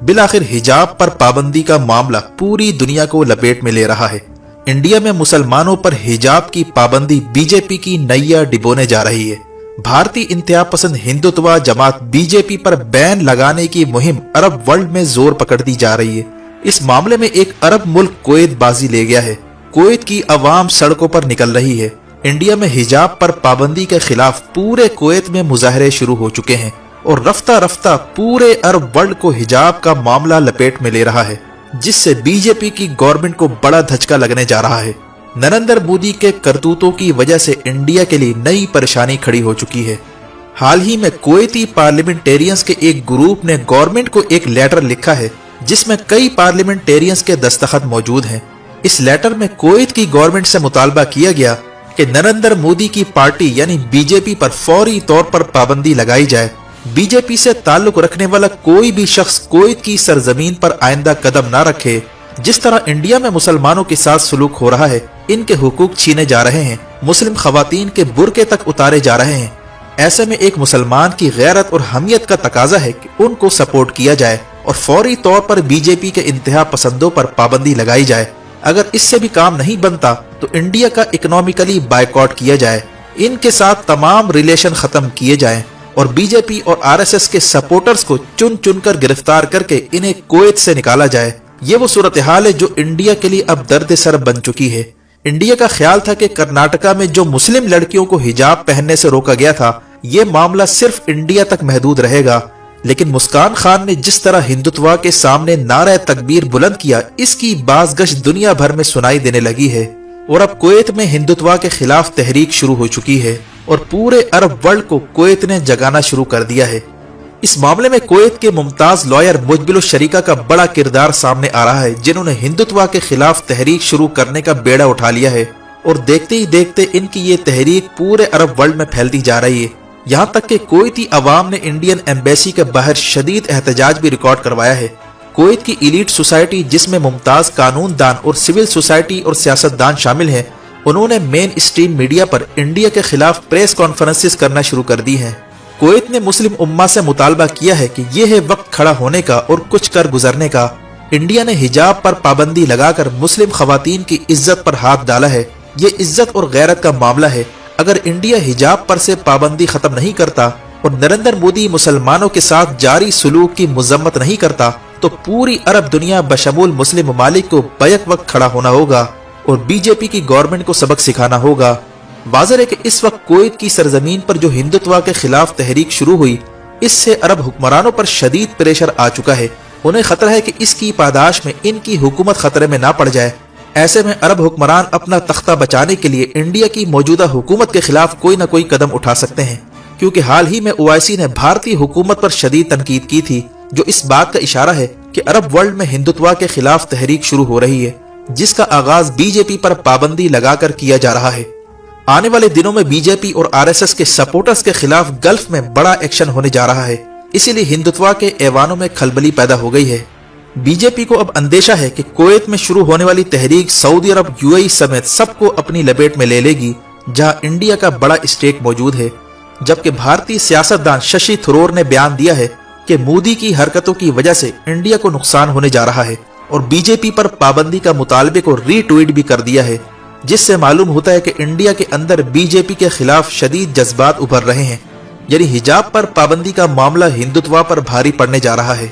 बिलाखिर हिजाब पर पाबंदी का मामला पूरी दुनिया को लपेट में ले रहा है। इंडिया में मुसलमानों पर हिजाब की पाबंदी बीजेपी की नैया डिबोने जा रही है। भारतीय इंतहा पसंद हिंदुत्व जमात बीजेपी पर बैन लगाने की मुहिम अरब वर्ल्ड में जोर पकड़ दी जा रही है। इस मामले में एक अरब मुल्क कुवैत बाजी ले गया है। कुवैत की अवाम सड़कों पर निकल रही है। इंडिया में हिजाब पर पाबंदी के खिलाफ पूरे कुवैत में मुजाहरे शुरू हो चुके हैं और रफ्ता रफ्ता पूरे अरब वर्ल्ड को हिजाब का मामला लपेट में ले रहा है, जिससे बीजेपी की गवर्नमेंट को बड़ा धचका लगने जा रहा है। नरेंद्र मोदी के करतूतों की वजह से इंडिया के लिए नई परेशानी खड़ी हो चुकी है। हाल ही में कुवैती पार्लियामेंटेरियंस के एक ग्रुप ने गवर्नमेंट को एक लेटर लिखा है जिसमें कई पार्लियामेंटेरियंस के दस्तखत मौजूद हैं। इस लेटर में कुवैत की गवर्नमेंट से मुतालबा किया गया कि नरेंद्र मोदी की पार्टी यानी बीजेपी पर फौरी तौर पर पाबंदी लगाई जाए। बीजेपी से ताल्लुक रखने वाला कोई भी शख्स कुवैत की सरजमीन पर आइंदा कदम न रखे। जिस तरह इंडिया में मुसलमानों के साथ सलूक हो रहा है, इनके हुकूक छीने जा रहे हैं, मुस्लिम खवातीन के बुर्के तक उतारे जा रहे हैं। ऐसे में एक मुसलमान की गैरत और हमियत का तकाजा है कि उनको सपोर्ट किया जाए और फौरी तौर पर बीजेपी के इंतहा पसंदों पर पाबंदी लगाई जाए। अगर इससे भी काम नहीं बनता तो इंडिया का इकोनॉमिकली बायकॉट किया जाए, इनके साथ तमाम रिलेशन खत्म किए जाएं और बीजेपी और आरएसएस के सपोर्टर्स को चुन चुन कर गिरफ्तार करके इन्हें कुवैत से निकाला जाए। ये वो सूरत हाल है जो इंडिया के लिए अब दर्द सर बन चुकी है। इंडिया का ख्याल था कि कर्नाटका में जो मुस्लिम लड़कियों को हिजाब पहनने से रोका गया था, ये मामला सिर्फ इंडिया तक महदूद रहेगा, लेकिन मुस्कान खान ने जिस तरह हिंदुत्व के सामने नारे तकबीर बुलंद किया, इसकी बाज़गश दुनिया भर में सुनाई देने लगी है और अब कुवैत में हिंदुत्व के खिलाफ तहरीक शुरू हो चुकी है और पूरे अरब वर्ल्ड को कुवैत ने जगाना शुरू कर दिया है। इस मामले में कुवैत के मुमताज लॉयर मुजबिल शरीका का बड़ा किरदार सामने आ रहा है, जिन्होंने हिंदुत्व के खिलाफ तहरीक शुरू करने का बेड़ा उठा लिया है और देखते ही देखते इनकी ये तहरीक पूरे अरब वर्ल्ड में फैलती जा रही है। यहाँ तक कि कुवैती अवाम ने इंडियन एम्बेसी के बाहर शदीद एहतजाज भी रिकॉर्ड करवाया है। कुवैत की इलीट सोसाइटी, जिसमें मुमताज कानून दान और सिविल सोसाइटी और सियासतदान शामिल हैं, उन्होंने मेन स्ट्रीम मीडिया पर इंडिया के खिलाफ प्रेस कॉन्फ्रेंसेस करना शुरू कर दी हैं। कुवैत ने मुस्लिम उम्मा से मुतालबा किया है कि यह है वक्त खड़ा होने का और कुछ कर गुजरने का। इंडिया ने हिजाब पर पाबंदी लगाकर मुस्लिम खवातीन की इज्जत पर हाथ डाला है। ये इज्जत और गैरत का मामला है। अगर इंडिया हिजाब पर से पाबंदी खत्म नहीं करता और नरेंद्र मोदी मुसलमानों के साथ जारी सलूक की मजम्मत नहीं करता तो पूरी अरब दुनिया बशमूल मुस्लिम ममालिक को बैक वक्त खड़ा होना होगा और बीजेपी की गवर्नमेंट को सबक सिखाना होगा। वाज़ेह है कि इस वक्त कुवैत की सरजमीन पर जो हिंदुत्व के खिलाफ तहरीक शुरू हुई, इससे अरब हुक्मरानों पर शदीद प्रेशर आ चुका है। उन्हें खतरा है कि इसकी पादाश में इनकी हुकूमत खतरे में ना पड़ जाए। ऐसे में अरब हुक्मरान अपना तख्ता बचाने के लिए इंडिया की मौजूदा हुकूमत के खिलाफ कोई न कोई कदम उठा सकते हैं, क्योंकि हाल ही में ओआईसी ने भारतीय हुकूमत पर शदीद तनकीद की थी, जो इस बात का इशारा है कि अरब वर्ल्ड में हिंदुत्व के खिलाफ तहरीक शुरू हो रही है, जिसका आगाज बीजेपी पर पाबंदी लगाकर किया जा रहा है। आने वाले दिनों में बीजेपी और आरएसएस के सपोर्टर्स के खिलाफ गल्फ में बड़ा एक्शन होने जा रहा है, इसीलिए हिंदुत्व के ऐवानों में खलबली पैदा हो गई है। बीजेपी को अब अंदेशा है कि कुवैत में शुरू होने वाली तहरीक सऊदी अरब, यूएई समेत सबको अपनी लपेट में ले लेगी, जहां इंडिया का बड़ा स्टेक मौजूद है। जबकि भारतीय सियासतदान शशि थरूर ने बयान दिया है कि मोदी की हरकतों की वजह से इंडिया को नुकसान होने जा रहा है और बीजेपी पर पाबंदी का मुतालबे को रीट्वीट भी कर दिया है, जिससे मालूम होता है कि इंडिया के अंदर बीजेपी के खिलाफ शदीद जज्बात उभर रहे हैं। यानी हिजाब पर पाबंदी का मामला हिंदुत्व पर भारी पड़ने जा रहा है।